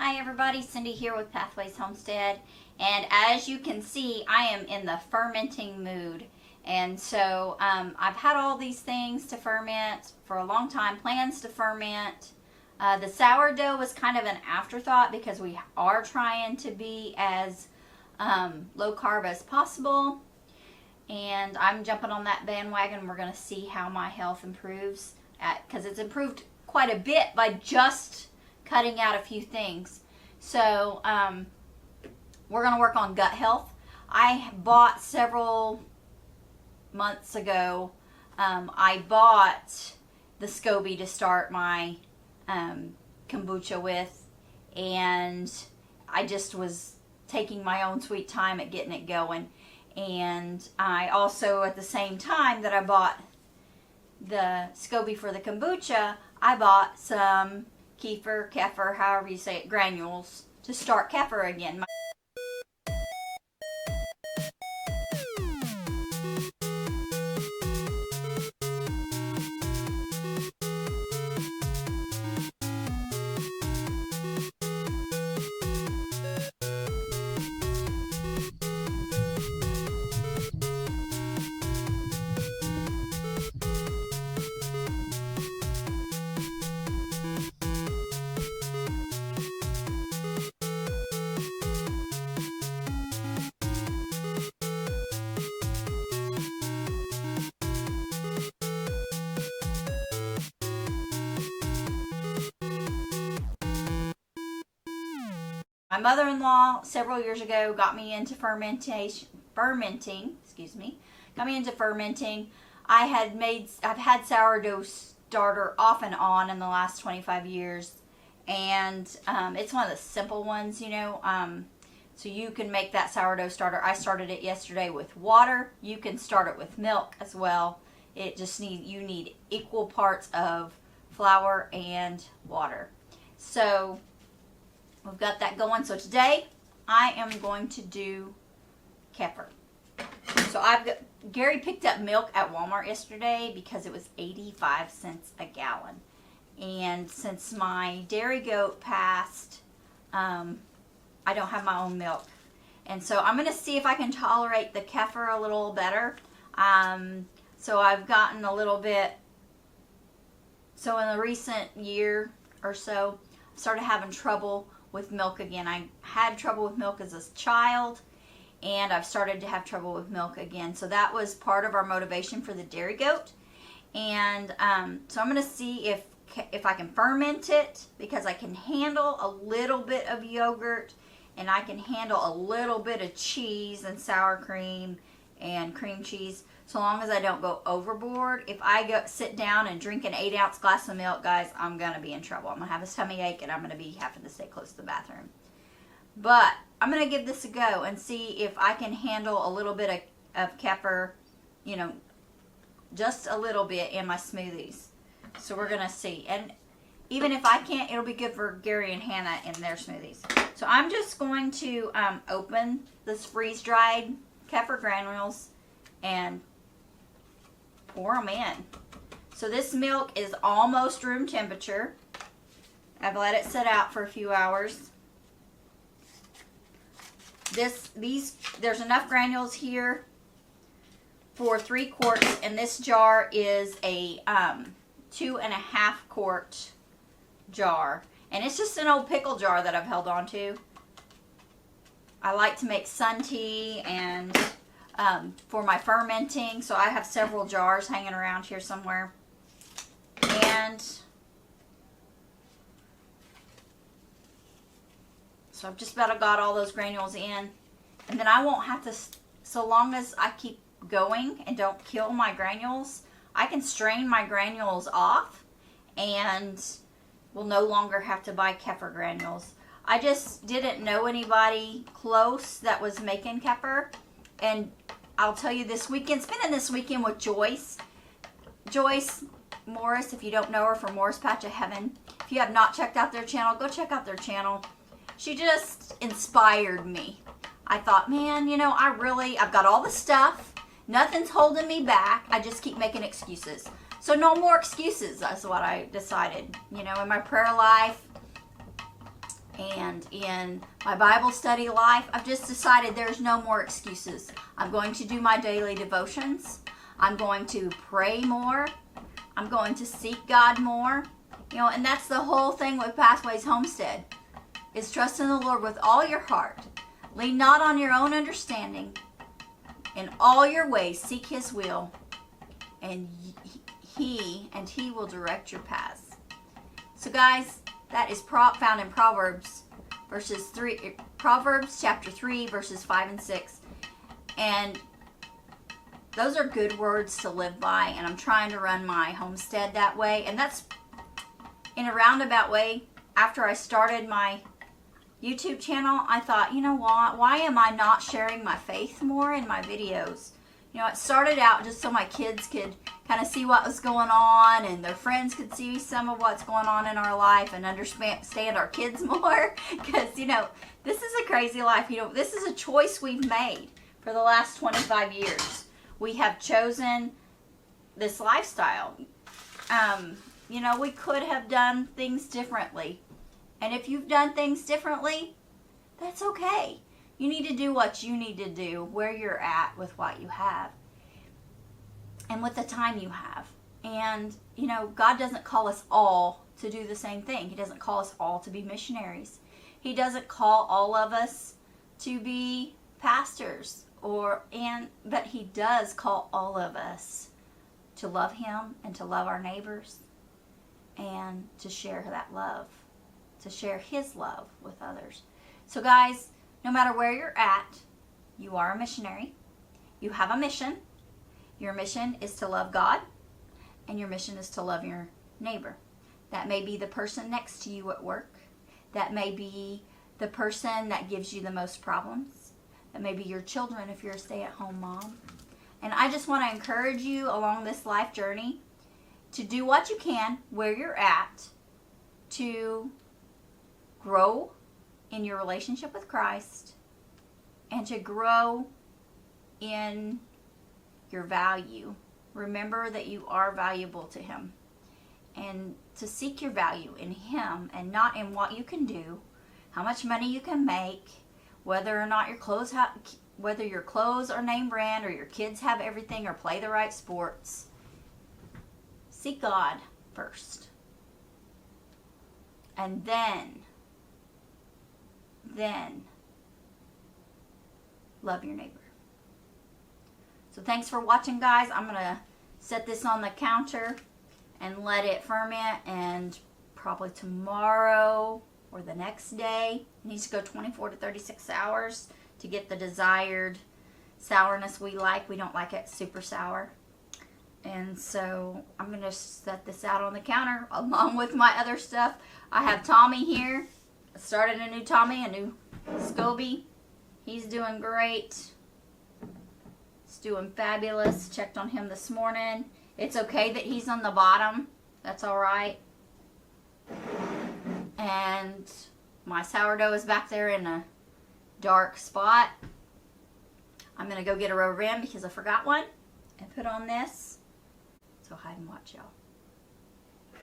Hi everybody, Cindy here with Pathways Homestead, and as you can see I am in the fermenting mood. And so I've had all these things to ferment for a long time, plans to ferment. The sourdough was kind of an afterthought because we are trying to be as low carb as possible, and I'm jumping on that bandwagon. We're going to see how my health improves, because it's improved quite a bit by just cutting out a few things. So we're going to work on gut health. I bought several months ago, I bought the SCOBY to start my kombucha with, and I just was taking my own sweet time at getting it going. And I also, at the same time that I bought the SCOBY for the kombucha, I bought some Kefir, however you say it, granules to start Kefir again. My mother-in-law several years ago got me into fermenting. I've had sourdough starter off and on in the last 25 years, and it's one of the simple ones, you know. So you can make that sourdough starter. I started it yesterday with water. You can start it with milk as well. It just you need equal parts of flour and water. So we've got that going. So today I am going to do Kefir. So Gary picked up milk at Walmart yesterday because it was 85 cents a gallon. And since my dairy goat passed, I don't have my own milk. And so I'm going to see if I can tolerate the Kefir a little better. So I've gotten a little bit, so in the recent year or so, I started having trouble with milk again. I had trouble with milk as a child, and I've started to have trouble with milk again. So that was part of our motivation for the dairy goat. And so I'm going to see if I can ferment it, because I can handle a little bit of yogurt, and I can handle a little bit of cheese and sour cream and cream cheese, so long as I don't go overboard. If I sit down and drink an 8-ounce glass of milk, guys, I'm going to be in trouble. I'm going to have a tummy ache, and I'm going to be having to stay close to the bathroom. But I'm going to give this a go and see if I can handle a little bit of Kefir, you know, just a little bit in my smoothies. So we're going to see. And even if I can't, it'll be good for Gary and Hannah in their smoothies. So I'm just going to open this freeze-dried Kefir granules and pour them in. So this milk is almost room temperature. I've let it sit out for a few hours. There's enough granules here for 3 quarts, and this jar is a 2.5 quart jar, and it's just an old pickle jar that I've held on to. I like to make sun tea and for my fermenting, so I have several jars hanging around here somewhere. And so I've just about got all those granules in, and then I won't have to, so long as I keep going and don't kill my granules, I can strain my granules off and will no longer have to buy Kefir granules. I just didn't know anybody close that was making Kefir, and I'll tell you, this weekend, spending this weekend with Joyce Morris, if you don't know her, from Morris Patch of Heaven. If you have not checked out their channel, go check out their channel. She just inspired me. I thought, man, you know, I've got all the stuff. Nothing's holding me back. I just keep making excuses. So no more excuses, that's what I decided, you know, in my prayer life. And in my Bible study life, I've just decided there's no more excuses. I'm going to do my daily devotions. I'm going to pray more. I'm going to seek God more. You know, and that's the whole thing with Pathways Homestead, is trust in the Lord with all your heart. Lean not on your own understanding. In all your ways, seek His will, and He will direct your paths. So guys, that is found in Proverbs chapter 3, verses 5 and 6. And those are good words to live by, and I'm trying to run my homestead that way. And that's in a roundabout way. After I started my YouTube channel, I thought, you know what? Why am I not sharing my faith more in my videos? You know, it started out just so my kids could kind of see what was going on, and their friends could see some of what's going on in our life and understand our kids more. Because, you know, this is a crazy life. You know, this is a choice we've made for the last 25 years. We have chosen this lifestyle. You know, we could have done things differently. And if you've done things differently, that's okay. You need to do what you need to do where you're at with what you have and with the time you have. And, you know, God doesn't call us all to do the same thing. He doesn't call us all to be missionaries. He doesn't call all of us to be pastors, but He does call all of us to love Him and to love our neighbors and to share that love, to share His love with others. So guys, no matter where you're at, you are a missionary. You have a mission. Your mission is to love God, and your mission is to love your neighbor. That may be the person next to you at work. That may be the person that gives you the most problems. That may be your children if you're a stay-at-home mom. And I just want to encourage you along this life journey to do what you can where you're at to grow in your relationship with Christ and to grow in your value. Remember that you are valuable to Him, and to seek your value in Him and not in what you can do, how much money you can make, whether or not your clothes are name brand or your kids have everything or play the right sports. Seek God first. And then love your neighbor. So thanks for watching, guys. I'm going to set this on the counter and let it ferment, and probably tomorrow or the next day. It needs to go 24 to 36 hours to get the desired sourness we like. We don't like it super sour. And so I'm going to set this out on the counter along with my other stuff. I have Tommy here. I started a new Tommy, a new Scoby. He's doing great. He's doing fabulous. Checked on him this morning. It's okay that he's on the bottom. That's all right. And my sourdough is back there in a dark spot. I'm going to go get a rubber band because I forgot one and put on this. So hide and watch, y'all.